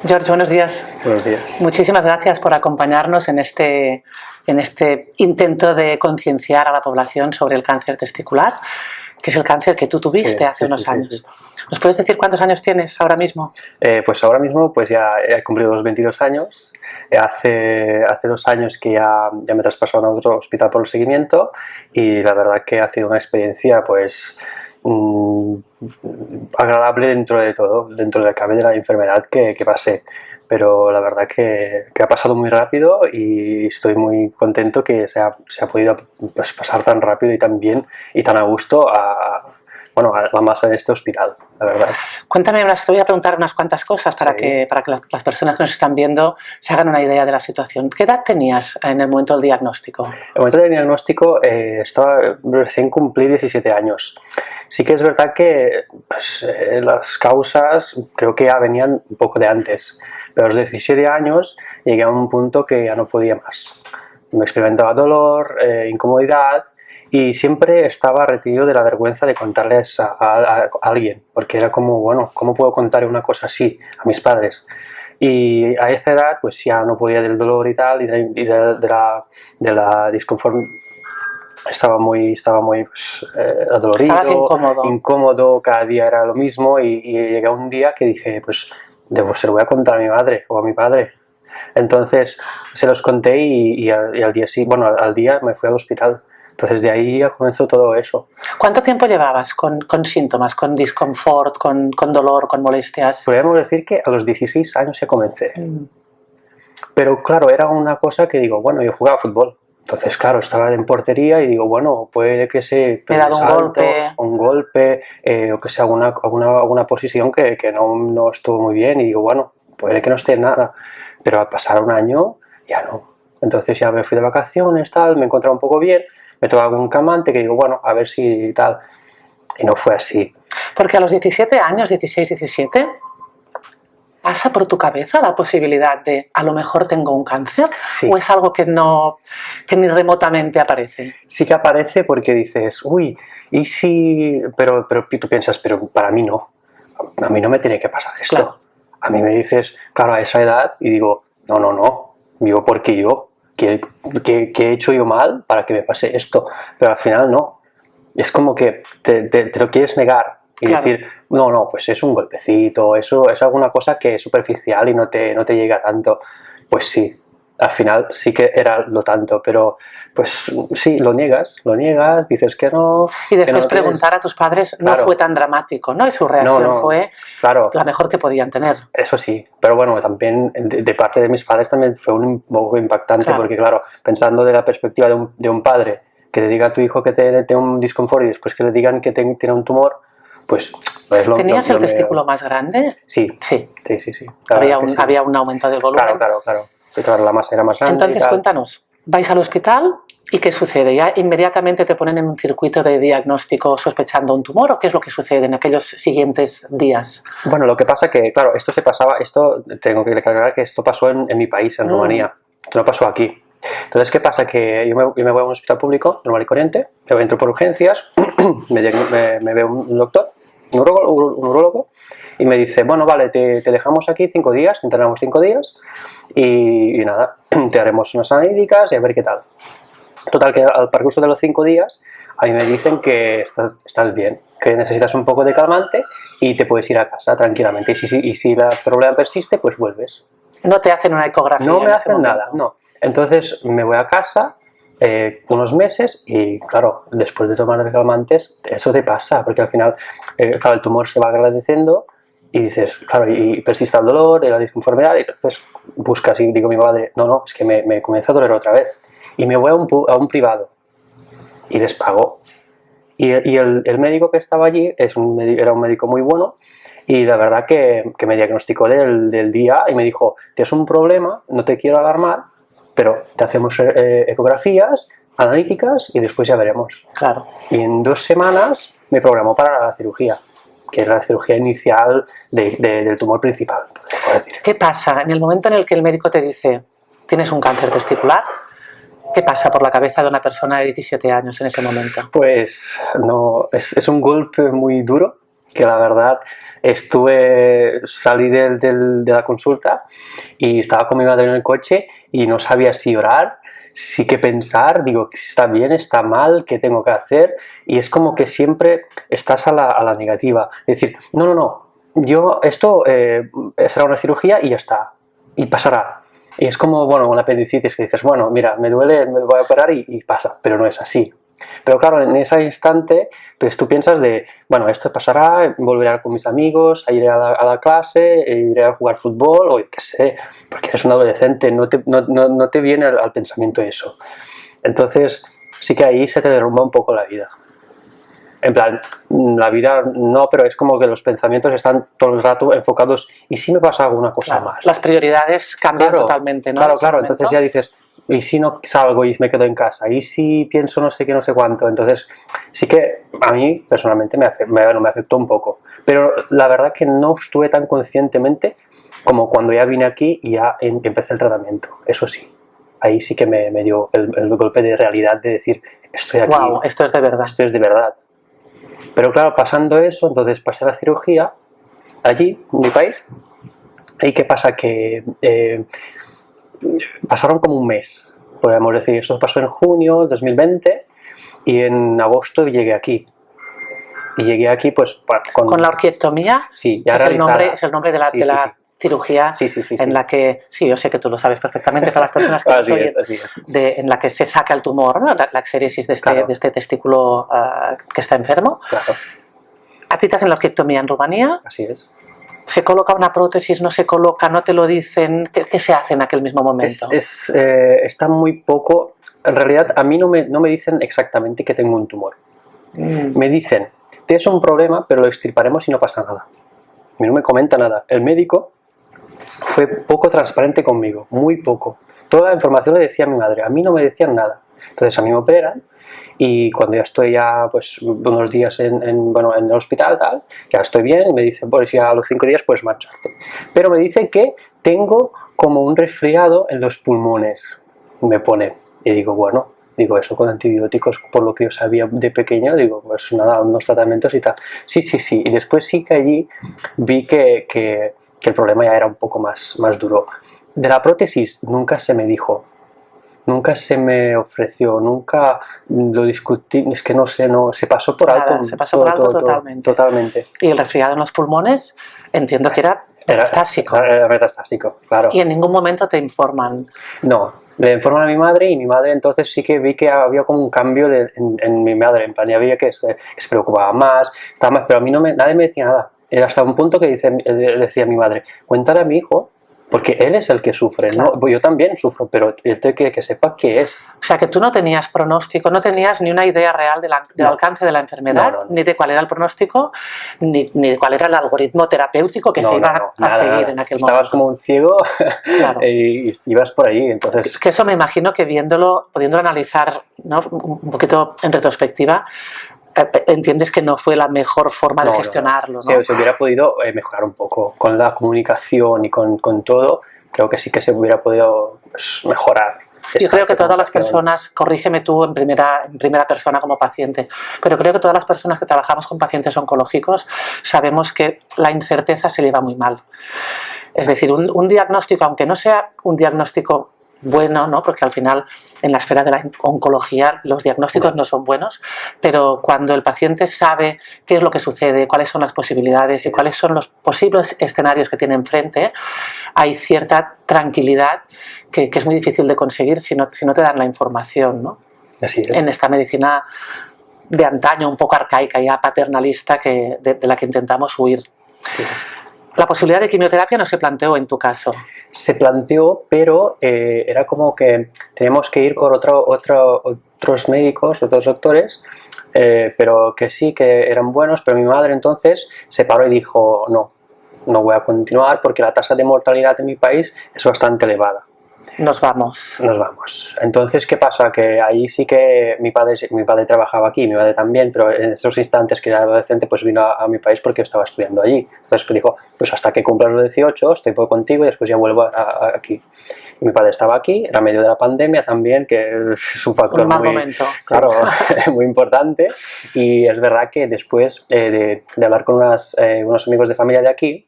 George, buenos días. Buenos días. Muchísimas gracias por acompañarnos en este intento de concienciar a la población sobre el cáncer testicular, que es el cáncer que tú tuviste hace unos años. ¿Nos puedes decir cuántos años tienes ahora mismo? Pues ahora mismo ya he cumplido los 22 años. Hace 2 años que ya me traspasaron a otro hospital por el seguimiento y la verdad que ha sido una experiencia agradable dentro de todo, dentro de la enfermedad que pasé. Pero la verdad que ha pasado muy rápido y estoy muy contento que se ha podido pasar tan rápido y tan bien y tan a gusto a la masa de este hospital, la verdad. Cuéntame, te voy a preguntar unas cuantas cosas para que las personas que nos están viendo se hagan una idea de la situación. ¿Qué edad tenías en el momento del diagnóstico? En el momento del diagnóstico estaba recién cumplí 17 años. Sí que es verdad que las causas creo que ya venían un poco de antes, pero a los 17 años llegué a un punto que ya no podía más. Me experimentaba dolor, incomodidad y siempre estaba retenido de la vergüenza de contarles a alguien, porque era como, bueno, ¿cómo puedo contar una cosa así a mis padres? Y a esa edad pues ya no podía del dolor y tal, y de la disconformidad. Estaba muy adolorido, estabas incómodo, cada día era lo mismo y llegué un día que dije, pues se lo voy a contar a mi madre o a mi padre. Entonces se los conté y al día me fui al hospital. Entonces de ahí ya comenzó todo eso. ¿Cuánto tiempo llevabas con síntomas, con disconfort, con dolor, con molestias? Podríamos decir que a los 16 años ya comencé. Pero claro, era una cosa que digo, bueno, yo jugaba fútbol. Entonces, claro, estaba en portería y digo, bueno, puede que se me he dado un golpe, o que sea alguna posición que no estuvo muy bien y digo, bueno, puede que no esté nada. Pero al pasar un año, ya no. Entonces ya me fui de vacaciones, tal, me encontraba un poco bien, me tomaba algún calmante que digo, bueno, a ver si tal. Y no fue así. Porque a los 17 años, 16, 17... ¿pasa por tu cabeza la posibilidad de a lo mejor tengo un cáncer? Sí. ¿O es algo que ni remotamente aparece? Sí que aparece porque dices, uy, ¿y si...? Pero tú piensas, pero para mí no. A mí no me tiene que pasar esto. Claro. A mí me dices, claro, a esa edad, y digo, no. Digo, ¿por qué yo? ¿Qué he hecho yo mal para que me pase esto? Pero al final no. Es como que te lo quieres negar. Y claro, decir, no, pues es un golpecito, eso es alguna cosa que es superficial y no te llega tanto. Pues sí, al final sí que era lo tanto, pero pues sí, lo niegas, dices que no. Y después no preguntar a tus padres no fue tan dramático, ¿no? Y su reacción fue la mejor que podían tener. Eso sí, pero bueno, también de parte de mis padres también fue un poco impactante, porque claro, pensando de la perspectiva de un padre, que te diga a tu hijo que tiene un disconfort y después que le digan que tiene un tumor, pues es ¿Tenías el testículo más grande? Sí. Había un aumento de volumen. Claro, la masa era más grande. Entonces, cuéntanos, vais al hospital y ¿qué sucede? ¿Ya inmediatamente te ponen en un circuito de diagnóstico sospechando un tumor o qué es lo que sucede en aquellos siguientes días? Bueno, lo que pasa que, claro, tengo que aclarar que esto pasó en mi país, en Rumanía. Esto no pasó aquí. Entonces, ¿qué pasa? Que yo me voy a un hospital público, normal y corriente, yo entro por urgencias, me ve un doctor, un urólogo, y me dice, bueno, vale, te dejamos aquí 5 días, te internamos 5 días, y nada, te haremos unas analíticas y a ver qué tal. Total, que al percurso de los 5 días, a mí me dicen que estás bien, que necesitas un poco de calmante y te puedes ir a casa tranquilamente. Y si el problema persiste, pues vuelves. ¿No te hacen una ecografía? No me hacen nada, no. Entonces me voy a casa unos meses y claro, después de tomar calmantes, eso te pasa, porque al final, claro, el tumor se va agradeciendo y dices, claro, y persiste el dolor, la disconformidad, y entonces buscas y digo a mi madre, no, es que me comienza a doler otra vez. Y me voy a un privado y les pago. Y el médico que estaba allí era un médico muy bueno y la verdad que me diagnosticó del día y me dijo, tienes un problema, no te quiero alarmar, pero te hacemos ecografías, analíticas y después ya veremos. Claro. Y en 2 semanas me programó para la cirugía, que es la cirugía inicial del tumor principal. ¿Qué pasa en el momento en el que el médico te dice, tienes un cáncer testicular? ¿Qué pasa por la cabeza de una persona de 17 años en ese momento? Pues no, es un golpe muy duro, que la verdad salí de la consulta y estaba con mi madre en el coche y no sabía si llorar, sí que pensar, digo, ¿está bien, está mal, qué tengo que hacer? Y es como que siempre estás a la negativa. Es decir, no, esto será una cirugía y ya está, y pasará. Y es como, bueno, una apendicitis que dices, bueno, mira, me duele, me voy a operar y pasa, pero no es así. Pero claro, en ese instante, pues tú piensas de, bueno, esto pasará, volveré con mis amigos, iré a la clase, iré a jugar fútbol, o qué sé, porque eres un adolescente, no te viene al pensamiento eso. Entonces, sí que ahí se te derrumba un poco la vida. En plan, la vida no, pero es como que los pensamientos están todo el rato enfocados, ¿y si me pasa alguna cosa más? Las prioridades cambian totalmente, ¿no? Claro, entonces ya dices, ¿y si no salgo y me quedo en casa? ¿Y si pienso no sé qué, no sé cuánto? Entonces, sí que a mí personalmente me afectó un poco. Pero la verdad que no estuve tan conscientemente como cuando ya vine aquí y ya empecé el tratamiento. Eso sí, ahí sí que me dio el golpe de realidad de decir, estoy aquí. Wow, esto es de verdad. Esto es de verdad. Pero claro, pasando eso, entonces pasé la cirugía allí, en mi país. ¿Y qué pasa? Que pasaron como un mes, podríamos decir. Eso pasó en junio de 2020 y en agosto llegué aquí. Y llegué aquí pues con la orquiectomía. Sí, ya es el nombre de la cirugía en la que, sí, yo sé que tú lo sabes perfectamente para las personas que así es. En la que se saca el tumor, ¿no? la exéresis de este testículo que está enfermo. Claro. A ti te hacen la orquiectomía en Rumanía. Así es. ¿Se coloca una prótesis, no se coloca, no te lo dicen? ¿Qué se hace en aquel mismo momento? Está muy poco. En realidad, a mí no me dicen exactamente que tengo un tumor. Me dicen, tienes un problema, pero lo extirparemos y no pasa nada. A mí no me comenta nada. El médico fue poco transparente conmigo, muy poco. Toda la información le decía a mi madre, a mí no me decían nada. Entonces a mí me operan y cuando ya estoy pues unos días en el hospital, ya estoy bien, y me dicen, pues ya a los 5 días puedes marcharte. Pero me dicen que tengo como un resfriado en los pulmones, me pone. Y digo, bueno, eso con antibióticos, por lo que yo sabía de pequeño, digo, pues nada, unos tratamientos y tal. Sí. Y después sí que allí vi que el problema ya era un poco más duro. De la prótesis nunca se me dijo, nunca se me ofreció, nunca lo discutí, es que no sé, se pasó por alto. Se pasó por alto totalmente. Y el resfriado en los pulmones, entiendo que era metastásico. Era metastásico, claro. Y en ningún momento te informan. No, le informan a mi madre y mi madre entonces sí que vi que había como un cambio en mi madre, en plan, ya veía que se preocupaba más, estaba más, pero a mí nadie me decía nada. Era hasta un punto que decía mi madre, cuéntale a mi hijo, porque él es el que sufre, claro. ¿No? Yo también sufro, pero él tiene que sepa qué es. O sea, que tú no tenías pronóstico, no tenías ni una idea real del alcance de la enfermedad, no. Ni de cuál era el pronóstico, ni de cuál era el algoritmo terapéutico que se iba a seguir en aquel momento. Estabas como un ciego, claro. Y ibas por ahí, entonces... Que eso me imagino que pudiéndolo analizar, ¿no? Un poquito en retrospectiva, entiendes que no fue la mejor forma de gestionarlo, ¿no? Sí, se hubiera podido mejorar un poco con la comunicación y con todo, creo que sí que se hubiera podido mejorar. Yo creo que todas las personas, corrígeme tú en primera persona como paciente, pero creo que todas las personas que trabajamos con pacientes oncológicos sabemos que la incerteza se lleva muy mal. Es decir, un diagnóstico, aunque no sea un diagnóstico bueno, ¿no? Porque al final en la esfera de la oncología los diagnósticos no son buenos, pero cuando el paciente sabe qué es lo que sucede, cuáles son las posibilidades y cuáles son los posibles escenarios que tiene enfrente, hay cierta tranquilidad que es muy difícil de conseguir si no te dan la información, ¿no? Así es. En esta medicina de antaño, un poco arcaica, ya paternalista, de la que intentamos huir. Así es. La posibilidad de quimioterapia no se planteó en tu caso. Se planteó, pero era como que teníamos que ir por otros médicos, otros doctores, pero que sí, que eran buenos, pero mi madre entonces se paró y dijo, no voy a continuar porque la tasa de mortalidad en mi país es bastante elevada. Nos vamos. Nos vamos. Entonces, ¿qué pasa? Que ahí sí que mi padre trabajaba aquí, mi madre también, pero en esos instantes que era adolescente, pues vino a mi país porque yo estaba estudiando allí. Entonces me dijo, pues hasta que cumplas los 18, estoy contigo y después ya vuelvo aquí. Y mi padre estaba aquí, era medio de la pandemia también, que es un factor un mal momento, claro, sí. Muy importante. Y es verdad que después de hablar con unos amigos de familia de aquí,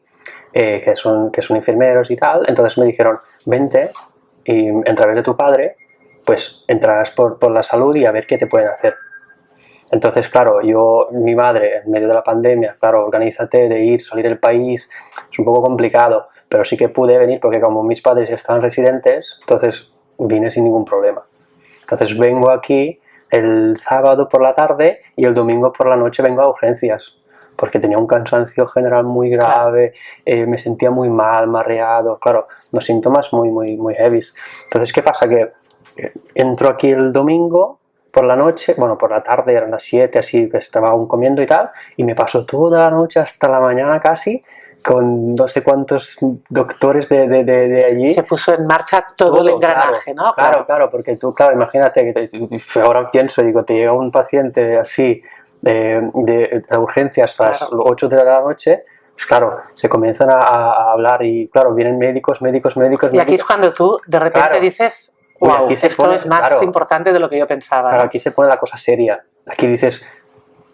que son enfermeros y tal, entonces me dijeron, vente, y a través de tu padre, pues entrarás por la salud y a ver qué te pueden hacer. Entonces, claro, mi madre, en medio de la pandemia, claro, organízate de salir del país, es un poco complicado, pero sí que pude venir porque como mis padres ya estaban residentes, entonces vine sin ningún problema. Entonces vengo aquí el sábado por la tarde y el domingo por la noche vengo a urgencias, porque tenía un cansancio general muy grave, me sentía muy mal, mareado, claro, unos síntomas muy heavy. Entonces, ¿qué pasa? Que entro aquí el domingo por la noche, bueno, por la tarde, eran las 7, así que estaba aún comiendo y tal, y me paso toda la noche hasta la mañana casi, con no sé cuántos doctores de allí. Se puso en marcha todo el engranaje, claro, ¿no? Claro, porque tú, claro, imagínate, que ahora pienso, digo, te llega un paciente así, de urgencias a las 8 de la noche, pues claro, se comienzan a hablar y claro, vienen médicos. Y aquí es cuando tú de repente dices, wow, esto es más importante de lo que yo pensaba. Claro, aquí se pone la cosa seria. Aquí dices,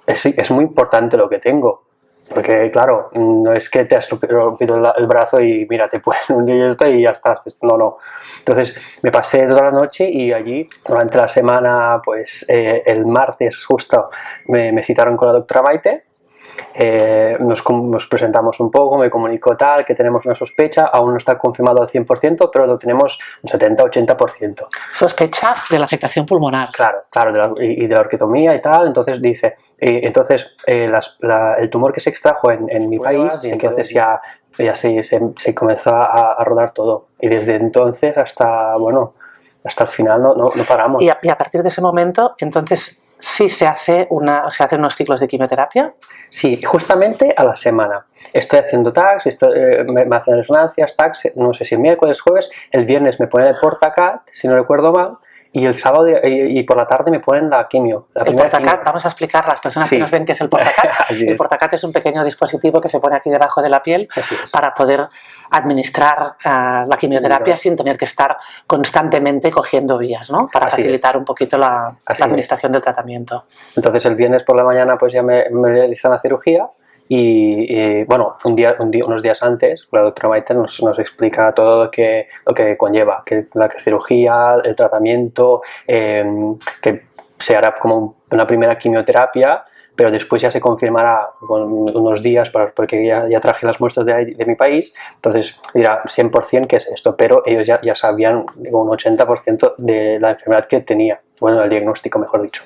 es muy importante lo que tengo. Porque, claro, no es que te has rompido el brazo y mira, te ponen un día y ya está. No. Entonces, me pasé toda la noche y allí, durante la semana, pues el martes justo, me citaron con la doctora Maite. Nos presentamos un poco, me comunicó tal, que tenemos una sospecha, aún no está confirmado al 100%, pero lo tenemos un 70-80%. Sospecha de la afectación pulmonar. Claro, y de la orquitomía y tal, entonces dice, el tumor que se extrajo en mi país, y entonces ya se comenzó a rodar todo, y desde entonces hasta el final no paramos. Y a partir de ese momento, entonces, sí se hacen unos ciclos de quimioterapia. Sí, justamente a la semana. Estoy haciendo tags, me hacen resonancias, tags, no sé si el miércoles, jueves, el viernes me ponen el Portacat, si no recuerdo mal, y el sábado y por la tarde me ponen la quimio. El Portacat, vamos a explicar a las personas que nos ven qué es el Portacat. El Portacat es un pequeño dispositivo que se pone aquí debajo de la piel para poder administrar la quimioterapia sin tener que estar constantemente cogiendo vías, ¿no? Para facilitar un poquito la administración del tratamiento. Entonces el viernes por la mañana pues ya me realizan la cirugía. Y bueno, unos días antes la doctora Maite nos explica todo lo que conlleva, que la cirugía, el tratamiento, que se hará como una primera quimioterapia, pero después ya se confirmará con unos días, porque ya traje las muestras de mi país, entonces dirá 100% que es esto, pero ellos ya sabían un 80% de la enfermedad que tenía, bueno, el diagnóstico mejor dicho.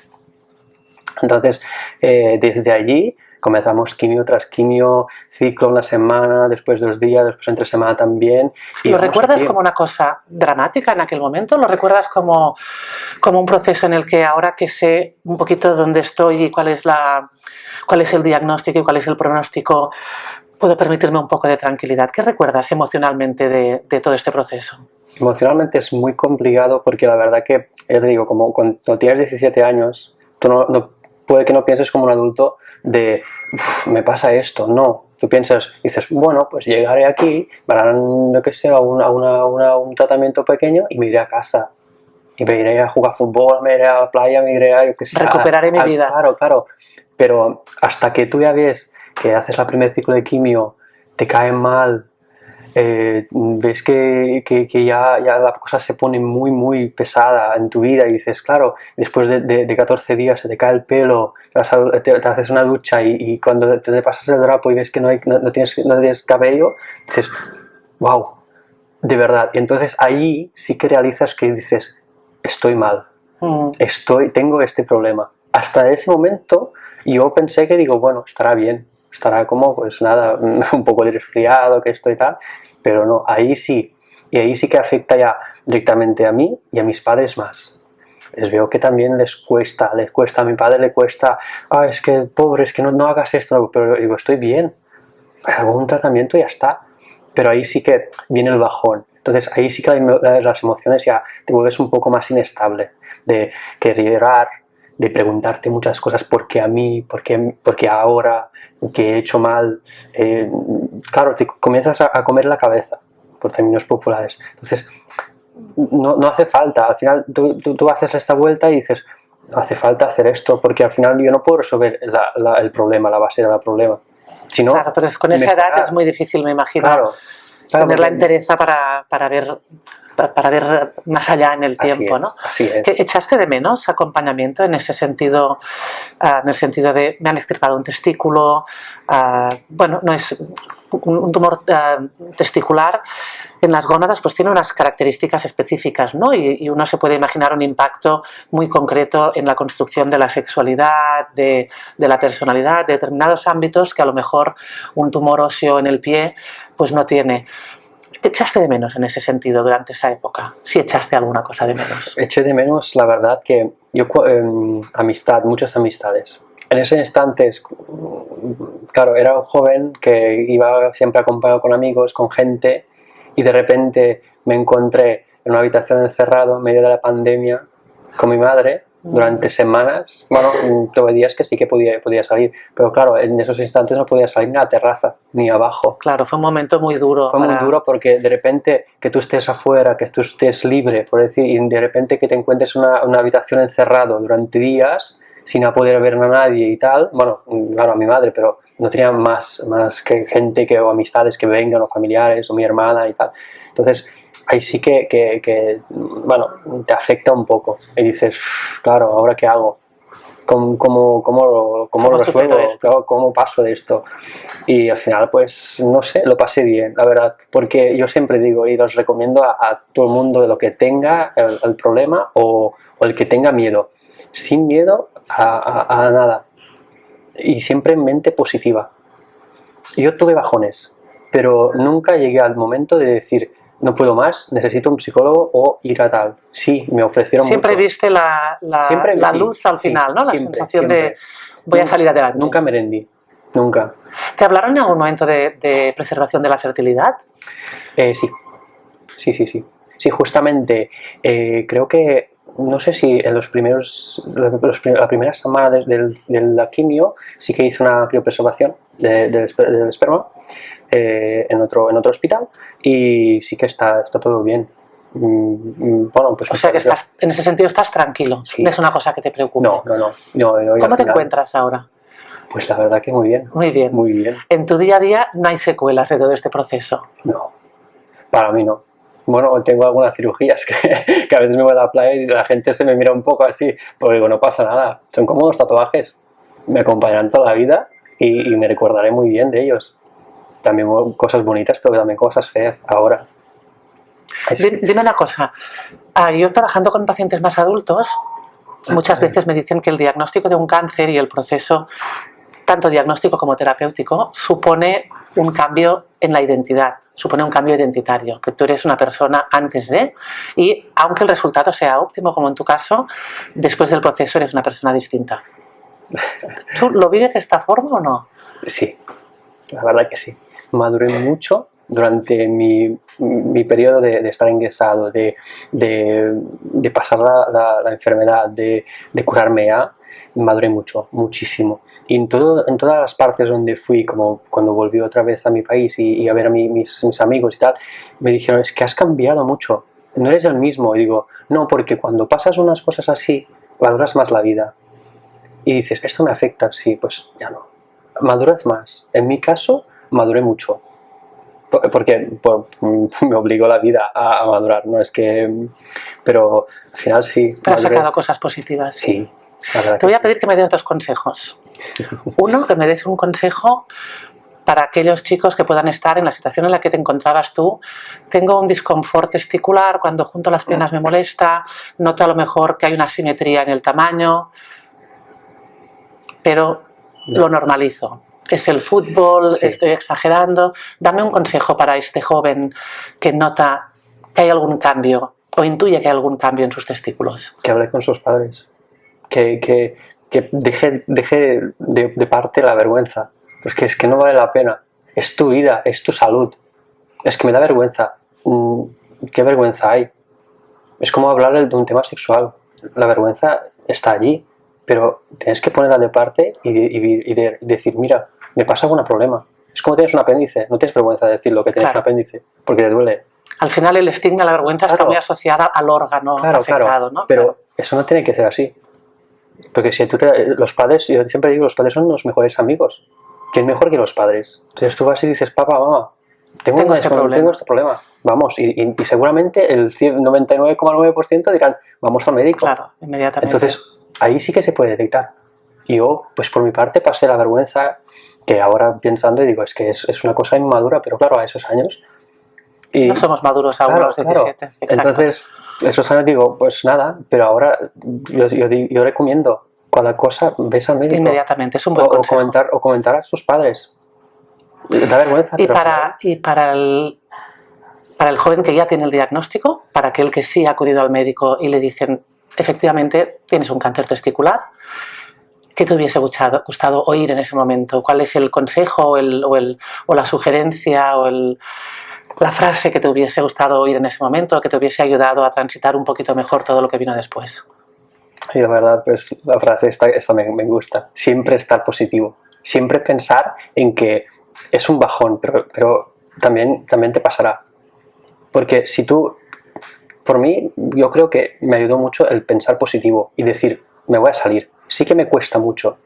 Entonces, desde allí comenzamos quimio tras quimio, ciclo una semana, después 2 días, después entre semana también. ¿Lo recuerdas como una cosa dramática en aquel momento? ¿Lo recuerdas como un proceso en el que ahora que sé un poquito dónde estoy y cuál es el diagnóstico y cuál es el pronóstico, puedo permitirme un poco de tranquilidad? ¿Qué recuerdas emocionalmente de todo este proceso? Emocionalmente es muy complicado porque la verdad que, ya te digo, como cuando tienes 17 años, tú puede que no pienses como un adulto de me pasa esto, no. Tú piensas, dices, bueno, pues llegaré aquí, me harán, lo que sea, un tratamiento pequeño y me iré a casa. Y me iré a jugar fútbol, me iré a la playa, me iré a... Recuperaré mi vida. Claro. Pero hasta que tú ya ves que haces el primer ciclo de quimio, te cae mal, ves que ya la cosa se pone muy pesada en tu vida y dices, claro, después de 14 días se te cae el pelo, te haces una ducha y cuando te pasas el drapo y ves que no tienes cabello, dices, wow, de verdad. Y entonces ahí sí que realizas que dices, estoy mal, tengo este problema. Hasta ese momento yo pensé que digo, bueno, estará bien. Estará como, pues nada, un poco de resfriado, que esto y tal, pero no, ahí sí, y ahí sí que afecta ya directamente a mí y a mis padres más. Les veo que también les cuesta, a mi padre le cuesta, es que pobre, es que no hagas esto, pero digo, estoy bien, hago un tratamiento y ya está, pero ahí sí que viene el bajón. Entonces ahí sí que las emociones ya te vuelves un poco más inestable, de querer llorar, de preguntarte muchas cosas, ¿por qué a mí? ¿Por qué ahora? ¿Qué he hecho mal? Claro, te comienzas a comer la cabeza, por términos populares. Entonces, no hace falta. Al final tú haces esta vuelta y dices, no hace falta hacer esto, porque al final yo no puedo resolver el problema, la base del problema. Sino claro, pero con esa edad es muy difícil, me imagino, claro, tener la entereza para ver más allá en el tiempo, ¿no? Así es. ¿Echaste de menos acompañamiento en ese sentido, en el sentido de me han extirpado un testículo? Bueno, no es un tumor testicular en las gónadas, pues tiene unas características específicas, ¿no? Y uno se puede imaginar un impacto muy concreto en la construcción de la sexualidad, de la personalidad, de determinados ámbitos que a lo mejor un tumor óseo en el pie pues no tiene. ¿Te echaste de menos en ese sentido durante esa época? ¿Sí echaste alguna cosa de menos? Eché de menos, la verdad, que yo muchas amistades. En ese instante, claro, era un joven que iba siempre acompañado con amigos, con gente, y de repente me encontré en una habitación encerrado en medio de la pandemia con mi madre durante semanas. Bueno, tuve días que sí que podía salir, pero claro, en esos instantes no podía salir ni a la terraza, ni abajo. Claro, fue un momento muy duro. Fue muy duro porque de repente que tú estés afuera, que tú estés libre, por decir, y de repente que te encuentres en una habitación encerrado durante días sin poder ver a nadie y tal. Bueno, claro, a mi madre, pero no tenía más que gente o amistades que vengan, o familiares, o mi hermana y tal. Entonces, ahí sí que bueno, te afecta un poco y dices, claro, ¿ahora qué hago? ¿Cómo lo resuelvo? Claro, ¿cómo paso de esto? Y al final, pues, no sé, lo pasé bien, la verdad, porque yo siempre digo y los recomiendo a todo el mundo de lo que tenga el problema o el que tenga miedo, sin miedo a nada y siempre en mente positiva. Yo tuve bajones, pero nunca llegué al momento de decir, no puedo más, necesito un psicólogo o ir a tal. Sí, me ofrecieron siempre mucho. Viste la luz al final, ¿no? La sensación de voy a salir adelante. Nunca me rendí, nunca. ¿Te hablaron en algún momento de preservación de la fertilidad? Sí. Sí, justamente, creo que, no sé si en la primera semana de la quimio sí que hice una criopreservación del esperma en otro hospital y sí que está todo bien. Bueno, pues o sea que en ese sentido estás tranquilo, sí. No es una cosa que te preocupe. No. ¿Cómo te encuentras ahora? Pues la verdad que muy bien. Muy bien. Muy bien. ¿En tu día a día no hay secuelas de todo este proceso? No, para mí no. Bueno, tengo algunas cirugías que a veces me voy a la playa y la gente se me mira un poco así, porque digo, no pasa nada, son como los tatuajes, me acompañarán toda la vida y me recordaré muy bien de ellos. También cosas bonitas, pero también cosas feas ahora. Dime una cosa, yo trabajando con pacientes más adultos, muchas veces me dicen que el diagnóstico de un cáncer y el proceso, tanto diagnóstico como terapéutico, supone un cambio en la identidad, supone un cambio identitario, que tú eres una persona antes de, y aunque el resultado sea óptimo, como en tu caso, después del proceso eres una persona distinta. ¿Tú lo vives de esta forma o no? Sí, la verdad que sí. Maduré mucho durante mi periodo de estar ingresado, de pasar la enfermedad, de curarme ya. Maduré muchísimo. Y en todas las partes donde fui, como cuando volví otra vez a mi país y a ver a mis amigos y tal, me dijeron, es que has cambiado mucho, no eres el mismo. Y digo, no, porque cuando pasas unas cosas así, valoras más la vida. Y dices, esto me afecta, sí, pues ya no. Maduras más. En mi caso, maduré mucho. Porque me obligó la vida a madurar, no es que... Pero al final sí. Pero has sacado cosas positivas. Sí. Te voy a pedir que me des 2 consejos. Uno, que me des un consejo para aquellos chicos que puedan estar en la situación en la que te encontrabas tú. Tengo un disconfort testicular, cuando junto las piernas me molesta, noto a lo mejor que hay una asimetría en el tamaño, pero lo normalizo. Es el fútbol, sí. Estoy exagerando. Dame un consejo para este joven que nota que hay algún cambio o intuye que hay algún cambio en sus testículos. Que hable con sus padres. Que deje de parte la vergüenza. Porque es que no vale la pena. Es tu vida, es tu salud. Es que me da vergüenza. ¿qué vergüenza hay? Es como hablar de un tema sexual. La vergüenza está allí, pero tienes que ponerla de parte y decir, mira, me pasa algún problema. Es como tienes un apéndice, no tienes vergüenza de decir lo que tienes un apéndice, porque te duele. Al final el estigma, la vergüenza está muy asociada al órgano afectado, ¿no? Pero eso no tiene que ser así. Porque si los padres, yo siempre digo, los padres son los mejores amigos. ¿Quién mejor que los padres? Entonces tú vas y dices, papá, mamá, tengo este problema. Vamos, y seguramente el 99,9% dirán, vamos al médico. Claro, inmediatamente. Entonces, ahí sí que se puede detectar. Y yo, pues por mi parte, pasé la vergüenza, que ahora pensando y digo, es que es una cosa inmadura, pero claro, a esos años... no somos maduros aún, los 17. Entonces, esos años digo, pues nada, pero ahora yo recomiendo, cada cosa ves al médico. Inmediatamente, es un buen consejo. O comentar a sus padres. Da vergüenza. Y para el joven que ya tiene el diagnóstico, para aquel que sí ha acudido al médico y le dicen, efectivamente, tienes un cáncer testicular, ¿qué te hubiese gustado oír en ese momento? ¿Cuál es el consejo o la sugerencia o la frase que te hubiese gustado oír en ese momento, que te hubiese ayudado a transitar un poquito mejor todo lo que vino después? Y la verdad, pues la frase esta me gusta. Siempre estar positivo. Siempre pensar en que es un bajón, pero también te pasará. Porque si tú, por mí, yo creo que me ayudó mucho el pensar positivo y decir, me voy a salir. Sí que me cuesta mucho.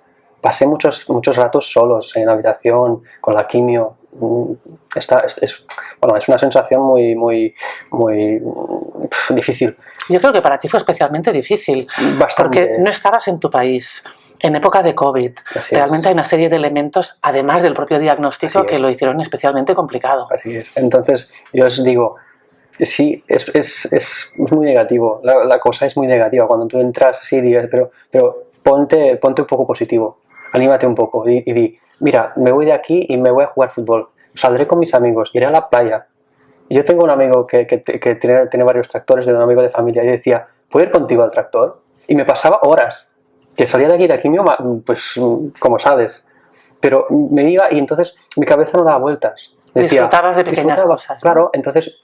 Pasé muchos ratos solos en la habitación, con la quimio. Es una sensación muy difícil. Yo creo que para ti fue especialmente difícil. Bastante. Porque no estabas en tu país, en época de COVID. Realmente hay una serie de elementos, además del propio diagnóstico, que lo hicieron especialmente complicado. Así es. Entonces, yo os digo, sí, es muy negativo. La cosa es muy negativa. Cuando tú entras así, digas, pero ponte un poco positivo. Anímate un poco y di, mira, me voy de aquí y me voy a jugar fútbol. Saldré con mis amigos, iré a la playa. Yo tengo un amigo que tiene varios tractores, de un amigo de familia, y decía, ¿puedo ir contigo al tractor? Y me pasaba horas, que salía de aquí pues como sabes. Pero me iba y entonces mi cabeza no daba vueltas. Disfrutabas de pequeñas cosas. Claro, entonces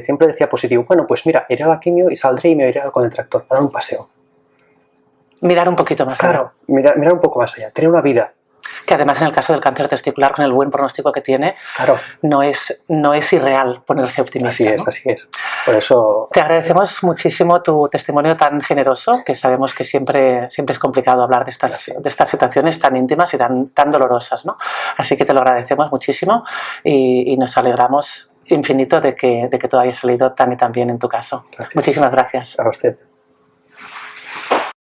siempre decía positivo, bueno, pues mira, iré a la quimio y saldré y me iré con el tractor a dar un paseo. Mirar un poquito más allá. Claro, mirar un poco más allá, tener una vida. Que además en el caso del cáncer testicular, con el buen pronóstico que tiene, no es irreal ponerse optimista. Así es. Por eso... Te agradecemos muchísimo tu testimonio tan generoso, que sabemos que siempre es complicado hablar de estas situaciones tan íntimas y tan dolorosas, ¿no? Así que te lo agradecemos muchísimo y nos alegramos infinito de que todo haya salido tan y tan bien en tu caso. Gracias. Muchísimas gracias. A usted.